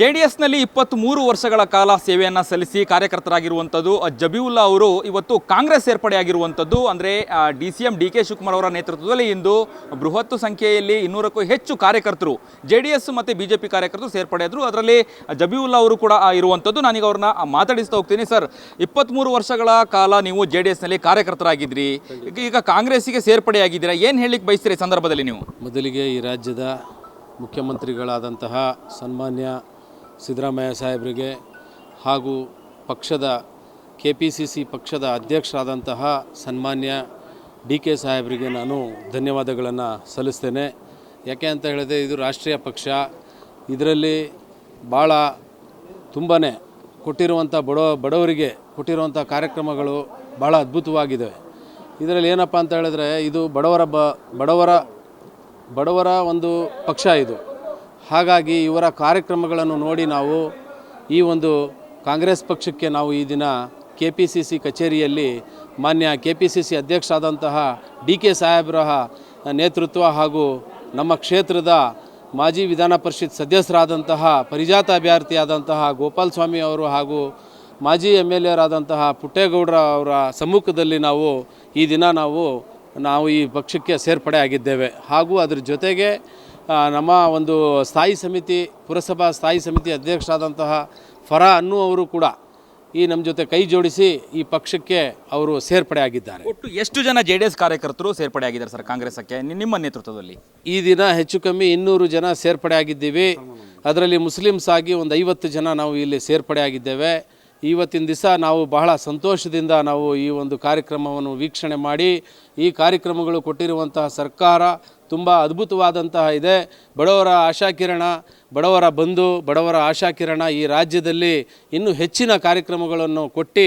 ಜೆಡಿಎಸ್ನಲ್ಲಿ 23 ವರ್ಷಗಳ ಕಾಲ ಸೇವೆಯನ್ನು ಸಲ್ಲಿಸಿ ಕಾರ್ಯಕರ್ತರಾಗಿರುವಂಥದ್ದು ಜಬೀವುಲ್ಲಾ ಅವರು ಇವತ್ತು ಕಾಂಗ್ರೆಸ್ ಸೇರ್ಪಡೆಯಾಗಿರುವಂಥದ್ದು. ಅಂದರೆ DCM DK ಶಿವಕುಮಾರ್ ಅವರ ನೇತೃತ್ವದಲ್ಲಿ ಇಂದು ಬೃಹತ್ ಸಂಖ್ಯೆಯಲ್ಲಿ 200ಕ್ಕೂ ಹೆಚ್ಚು ಕಾರ್ಯಕರ್ತರು JDS ಮತ್ತು BJP ಕಾರ್ಯಕರ್ತರು ಸೇರ್ಪಡೆಯಾದರು. ಅದರಲ್ಲಿ ಜಬೀವುಲ್ಲಾ ಅವರು ಕೂಡ ಇರುವಂಥದ್ದು. ನಾನೀಗ ಅವ್ರನ್ನ ಮಾತಾಡಿಸ್ತಾ ಹೋಗ್ತೀನಿ. ಸರ್, 23 ವರ್ಷಗಳ ಕಾಲ ನೀವು JDSನಲ್ಲಿ ಕಾರ್ಯಕರ್ತರಾಗಿದ್ರಿ, ಈಗ ಕಾಂಗ್ರೆಸ್ಸಿಗೆ ಸೇರ್ಪಡೆಯಾಗಿದ್ದೀರಾ, ಏನು ಹೇಳಲಿಕ್ಕೆ ಬಯಸ್ತೀರಿ ಸಂದರ್ಭದಲ್ಲಿ ನೀವು? ಮೊದಲಿಗೆ ಈ ರಾಜ್ಯದ ಮುಖ್ಯಮಂತ್ರಿಗಳಾದಂತಹ ಸನ್ಮಾನ್ಯ ಸಿದ್ದರಾಮಯ್ಯ ಸಾಹೇಬರಿಗೆ ಹಾಗೂ ಪಕ್ಷದ KPCC ಪಕ್ಷದ ಅಧ್ಯಕ್ಷರಾದಂತಹ ಸನ್ಮಾನ್ಯ DK ಸಾಹೇಬರಿಗೆ ನಾನು ಧನ್ಯವಾದಗಳನ್ನು ಸಲ್ಲಿಸ್ತೇನೆ. ಯಾಕೆ ಅಂತ ಹೇಳಿದ್ರೆ ಇದು ರಾಷ್ಟ್ರೀಯ ಪಕ್ಷ, ಇದರಲ್ಲಿ ಭಾಳ ತುಂಬಾ ಕೊಟ್ಟಿರುವಂಥ ಬಡವರಿಗೆ ಕೊಟ್ಟಿರುವಂಥ ಕಾರ್ಯಕ್ರಮಗಳು ಭಾಳ ಅದ್ಭುತವಾಗಿದ್ದಾವೆ. ಇದರಲ್ಲಿ ಏನಪ್ಪ ಅಂತ ಹೇಳಿದ್ರೆ ಇದು ಬಡವರ ಒಂದು ಪಕ್ಷ ಇದು. ಹಾಗಾಗಿ ಇವರ ಕಾರ್ಯಕ್ರಮಗಳನ್ನು ನೋಡಿ ನಾವು ಈ ಒಂದು ಕಾಂಗ್ರೆಸ್ ಪಕ್ಷಕ್ಕೆ ನಾವು ಈ ದಿನ KPCC ಕಚೇರಿಯಲ್ಲಿ ಮಾನ್ಯ KPCC ಅಧ್ಯಕ್ಷರಾದಂತಹ DK ಸಾಹೇಬ್ರ ನೇತೃತ್ವ ಹಾಗೂ ನಮ್ಮ ಕ್ಷೇತ್ರದ ಮಾಜಿ ವಿಧಾನ ಪರಿಷತ್ ಸದಸ್ಯರಾದಂತಹ ಪರಿಜಾತ ಅಭ್ಯರ್ಥಿಯಾದಂತಹ ಗೋಪಾಲ್ ಸ್ವಾಮಿ ಅವರು ಹಾಗೂ ಮಾಜಿ MLA ರಾದಂತಹ ಪುಟ್ಟೇಗೌಡರ ಅವರ ಸಮ್ಮುಖದಲ್ಲಿ ನಾವು ಈ ದಿನ ನಾವು ಈ ಪಕ್ಷಕ್ಕೆ ಸೇರ್ಪಡೆ ಆಗಿದ್ದೇವೆ. ಹಾಗೂ ಅದರ ಜೊತೆಗೆ ನಮ್ಮ ಒಂದು ಸ್ಥಾಯಿ ಸಮಿತಿ ಪುರಸಭಾ ಸ್ಥಾಯಿ ಸಮಿತಿ ಅಧ್ಯಕ್ಷರಾದಂತಹ ಫರಾ ಅನ್ನು ಅವರು ಕೂಡ ಈ ನಮ್ಮ ಜೊತೆ ಕೈ ಜೋಡಿಸಿ ಈ ಪಕ್ಷಕ್ಕೆ ಅವರು ಸೇರ್ಪಡೆ ಆಗಿದ್ದಾರೆ. ಒಟ್ಟು ಎಷ್ಟು ಜನ JDS ಕಾರ್ಯಕರ್ತರು ಸೇರ್ಪಡೆ ಆಗಿದ್ದಾರೆ ಸರ್ ಕಾಂಗ್ರೆಸ್ಸಕ್ಕೆ ನಿಮ್ಮ ನೇತೃತ್ವದಲ್ಲಿ? ಈ ದಿನ ಹೆಚ್ಚು ಕಮ್ಮಿ 200 ಜನ ಸೇರ್ಪಡೆ ಆಗಿದ್ದೀವಿ. ಅದರಲ್ಲಿ ಮುಸ್ಲಿಮ್ಸ್ ಆಗಿ ಒಂದು 50 ಜನ ನಾವು ಇಲ್ಲಿ ಸೇರ್ಪಡೆ ಆಗಿದ್ದೇವೆ. ಇವತ್ತಿನ ದಿವಸ ನಾವು ಬಹಳ ಸಂತೋಷದಿಂದ ನಾವು ಈ ಒಂದು ಕಾರ್ಯಕ್ರಮವನ್ನು ವೀಕ್ಷಣೆ ಮಾಡಿ ಈ ಕಾರ್ಯಕ್ರಮಗಳು ಕೊಟ್ಟಿರುವಂತಹ ಸರ್ಕಾರ ತುಂಬ ಅದ್ಭುತವಾದಂತಹ ಇದೆ. ಬಡವರ ಆಶಾಕಿರಣ, ಬಡವರ ಬಂಧು, ಬಡವರ ಆಶಾಕಿರಣ ಈ ರಾಜ್ಯದಲ್ಲಿ ಇನ್ನೂ ಹೆಚ್ಚಿನ ಕಾರ್ಯಕ್ರಮಗಳನ್ನು ಕೊಟ್ಟು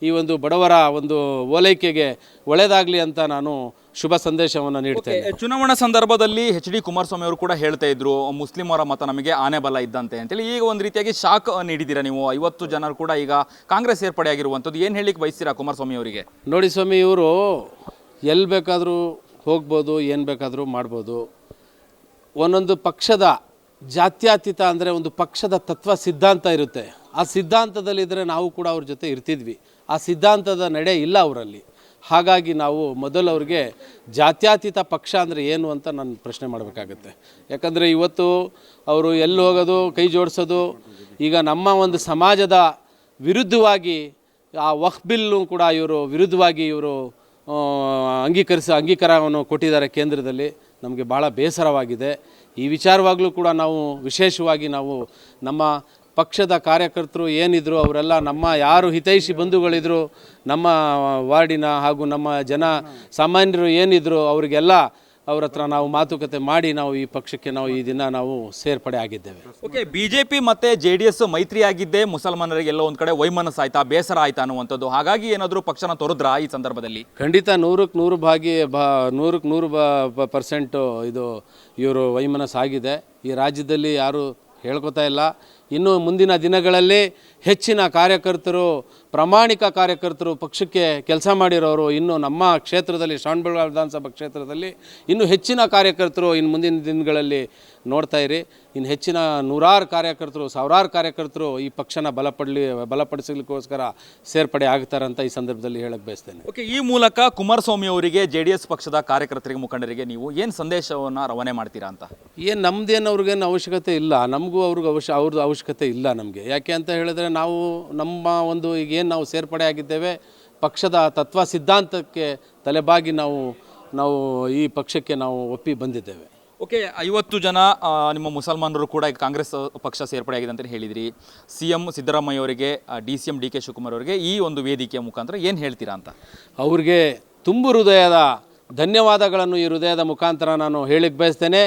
ಈ ಒಂದು ಬಡವರ ಒಂದು ಓಲೈಕೆಗೆ ಒಳ್ಳೆಯದಾಗಲಿ ಅಂತ ನಾನು ಶುಭ ಸಂದೇಶವನ್ನು ನೀಡ್ತೇನೆ. ಚುನಾವಣಾ ಸಂದರ್ಭದಲ್ಲಿ HD ಕುಮಾರಸ್ವಾಮಿ ಅವರು ಕೂಡ ಹೇಳ್ತಾ ಇದ್ರು ಮುಸ್ಲಿಮರ ಮತ ನಮಗೆ ಆನೆ ಬಲ ಇದ್ದಂತೆ ಅಂತೇಳಿ. ಈಗ ಒಂದು ರೀತಿಯಾಗಿ ಶಾಕ್ ನೀಡಿದ್ದೀರಾ ನೀವು. 50 ಜನರು ಕೂಡ ಈಗ ಕಾಂಗ್ರೆಸ್ ಸೇರ್ಪಡೆ ಆಗಿರುವಂಥದ್ದು. ಏನು ಹೇಳಲಿಕ್ಕೆ ಬಯಸ್ತೀರಾ ಕುಮಾರಸ್ವಾಮಿ ಅವರಿಗೆ? ನೋಡಿ ಸ್ವಾಮಿ, ಇವರು ಎಲ್ಲಿ ಬೇಕಾದರೂ ಹೋಗ್ಬೋದು, ಏನು ಬೇಕಾದರೂ ಮಾಡ್ಬೋದು. ಒಂದೊಂದು ಪಕ್ಷದ ಜಾತ್ಯತೀತ ಅಂದರೆ ಒಂದು ಪಕ್ಷದ ತತ್ವ ಸಿದ್ಧಾಂತ ಇರುತ್ತೆ. ಆ ಸಿದ್ಧಾಂತದಲ್ಲಿದ್ದರೆ ನಾವು ಕೂಡ ಅವ್ರ ಜೊತೆ ಇರ್ತಿದ್ವಿ. ಆ ಸಿದ್ಧಾಂತದ ನಡೆ ಇಲ್ಲ ಅವರಲ್ಲಿ. ಹಾಗಾಗಿ ನಾವು ಮೊದಲು ಅವ್ರಿಗೆ ಜಾತ್ಯತೀತ ಪಕ್ಷ ಅಂದರೆ ಏನು ಅಂತ ನಾನು ಪ್ರಶ್ನೆ ಮಾಡಬೇಕಾಗತ್ತೆ. ಯಾಕಂದರೆ ಇವತ್ತು ಅವರು ಎಲ್ಲಿ ಹೋಗೋದು, ಕೈ ಜೋಡಿಸೋದು, ಈಗ ನಮ್ಮ ಒಂದು ಸಮಾಜದ ವಿರುದ್ಧವಾಗಿ ಆ ವಕ್ಫ್ ಬಿಲ್ಲು ಕೂಡ ಇವರು ವಿರುದ್ಧವಾಗಿ ಇವರು ಅಂಗೀಕಾರವನ್ನು ಕೊಟ್ಟಿದ್ದಾರೆ ಕೇಂದ್ರದಲ್ಲಿ. ನಮಗೆ ಭಾಳ ಬೇಸರವಾಗಿದೆ. ಈ ವಿಚಾರವಾಗಲೂ ಕೂಡ ನಾವು ವಿಶೇಷವಾಗಿ ನಾವು ನಮ್ಮ ಪಕ್ಷದ ಕಾರ್ಯಕರ್ತರು ಏನಿದ್ರು ಅವರೆಲ್ಲ ನಮ್ಮ ಯಾರು ಹಿತೈಷಿ ಬಂಧುಗಳಿದ್ರು ನಮ್ಮ ವಾರ್ಡಿನ ಹಾಗೂ ನಮ್ಮ ಸಾಮಾನ್ಯರು ಏನಿದ್ರು ಅವರಿಗೆಲ್ಲ ಅವ್ರ ಹತ್ರ ನಾವು ಮಾತುಕತೆ ಮಾಡಿ ನಾವು ಈ ಪಕ್ಷಕ್ಕೆ ನಾವು ಈ ದಿನ ನಾವು ಸೇರ್ಪಡೆ ಆಗಿದ್ದೇವೆ. ಓಕೆ, BJP ಮತ್ತು JDS ಮೈತ್ರಿ ಆಗಿದ್ದೇ ಮುಸಲ್ಮಾನರಿಗೆ ಎಲ್ಲ ಒಂದು ಕಡೆ ವೈಮನಸ್ಸು ಆಯ್ತಾ, ಬೇಸರ ಆಯ್ತಾ ಅನ್ನುವಂಥದ್ದು. ಹಾಗಾಗಿ ಏನಾದರೂ ಪಕ್ಷನ ತೊರೆದ್ರಾ ಈ ಸಂದರ್ಭದಲ್ಲಿ? ಖಂಡಿತ 100% ಇದು ಇವರು ವೈಮನಸ್ಸು ಆಗಿದೆ. ಈ ರಾಜ್ಯದಲ್ಲಿ ಯಾರು ಹೇಳ್ಕೊತಾ ಇಲ್ಲ. ಇನ್ನು ಮುಂದಿನ ದಿನಗಳಲ್ಲಿ ಹೆಚ್ಚಿನ ಕಾರ್ಯಕರ್ತರು, ಪ್ರಾಮಾಣಿಕ ಕಾರ್ಯಕರ್ತರು, ಪಕ್ಷಕ್ಕೆ ಕೆಲಸ ಮಾಡಿರೋರು ಇನ್ನು ನಮ್ಮ ಕ್ಷೇತ್ರದಲ್ಲಿ ಶ್ರವಣಬೆಳಗೊಳ ವಿಧಾನಸಭಾ ಕ್ಷೇತ್ರದಲ್ಲಿ ಇನ್ನೂ ಹೆಚ್ಚಿನ ಕಾರ್ಯಕರ್ತರು ಇನ್ನು ಮುಂದಿನ ದಿನಗಳಲ್ಲಿ ನೋಡ್ತಾ ಇರಿ. ಇನ್ನು ಹೆಚ್ಚಿನ ನೂರಾರು ಕಾರ್ಯಕರ್ತರು, ಸಾವಿರಾರು ಕಾರ್ಯಕರ್ತರು ಈ ಪಕ್ಷನ ಬಲಪಡಿಸಲಿಕ್ಕೋಸ್ಕರ ಸೇರ್ಪಡೆ ಆಗ್ತಾರಂತ ಈ ಸಂದರ್ಭದಲ್ಲಿ ಹೇಳಕ್ಕೆ ಬಯಸ್ತೇನೆ. ಓಕೆ, ಈ ಮೂಲಕ ಕುಮಾರಸ್ವಾಮಿ ಅವರಿಗೆ JDS ಪಕ್ಷದ ಕಾರ್ಯಕರ್ತರಿಗೆ, ಮುಖಂಡರಿಗೆ ನೀವು ಏನು ಸಂದೇಶವನ್ನು ರವಾನೆ ಮಾಡ್ತೀರಾ ಅಂತ? ಏನು ನಮ್ಮದೇನು ಅವ್ರಿಗೇನು ಅವಶ್ಯಕತೆ ಇಲ್ಲ, ನಮಗೂ ಅವ್ರದ್ದು ಅವಶ್ಯಕತೆ ಇಲ್ಲ ನಮಗೆ. ಯಾಕೆ ಅಂತ ಹೇಳಿದ್ರೆ ನಾವು ನಮ್ಮ ಒಂದು ಈಗೇನು ನಾವು ಸೇರ್ಪಡೆ ಆಗಿದ್ದೇವೆ ಪಕ್ಷದ ತತ್ವ ಸಿದ್ಧಾಂತಕ್ಕೆ ತಲೆಬಾಗಿ ನಾವು ಈ ಪಕ್ಷಕ್ಕೆ ನಾವು ಒಪ್ಪಿ ಬಂದಿದ್ದೇವೆ. ಓಕೆ, 50 ಜನ ನಿಮ್ಮ ಮುಸಲ್ಮಾನರು ಕೂಡ ಕಾಂಗ್ರೆಸ್ ಪಕ್ಷ ಸೇರ್ಪಡೆ ಆಗಿದೆ ಅಂತ ಹೇಳಿದಿರಿ. CM ಸಿದ್ದರಾಮಯ್ಯ ಅವರಿಗೆ, DCM DK ಶಿವಕುಮಾರ್ ಅವರಿಗೆ ಈ ಒಂದು ವೇದಿಕೆಯ ಮುಖಾಂತರ ಏನು ಹೇಳ್ತೀರಾ ಅಂತ? ಅವ್ರಿಗೆ ತುಂಬು ಹೃದಯದ ಧನ್ಯವಾದಗಳನ್ನು ಈ ಹೃದಯದ ಮುಖಾಂತರ ನಾನು ಹೇಳಿಕ್ಕೆ ಬಯಸ್ತೇನೆ.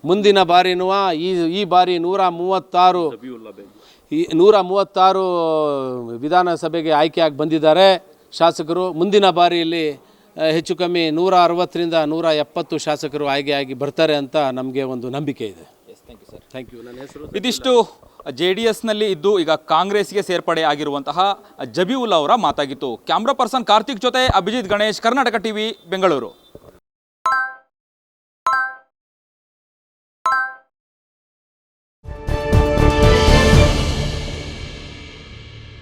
ಮುಂದಿನ ಬಾರಿನೂ ಈ ಬಾರಿ 136 ವಿಧಾನಸಭೆಗೆ ಆಯ್ಕೆಯಾಗಿ ಬಂದಿದ್ದಾರೆ ಶಾಸಕರು. ಮುಂದಿನ ಬಾರಿಯಲ್ಲಿ ಹೆಚ್ಚು ಕಮ್ಮಿ 160ರಿಂದ 170 ಶಾಸಕರು ಆಯ್ಕೆಯಾಗಿ ಬರ್ತಾರೆ ಅಂತ ನಮಗೆ ಒಂದು ನಂಬಿಕೆ ಇದೆ. Thank you. ನನ್ನ ಹೆಸರು ಇದಿಷ್ಟು JDSನಲ್ಲಿ ಇದ್ದು ಈಗ ಕಾಂಗ್ರೆಸ್ಗೆ ಸೇರ್ಪಡೆ ಆಗಿರುವಂತಹ ಜಬೀವುಲ್ಲಾ ಅವರ ಮಾತಾಗಿತ್ತು. ಕ್ಯಾಮ್ರಾ ಪರ್ಸನ್ ಕಾರ್ತಿಕ್ ಜೊತೆ ಅಭಿಜಿತ್ ಗಣೇಶ್, ಕರ್ನಾಟಕ TV, ಬೆಂಗಳೂರು.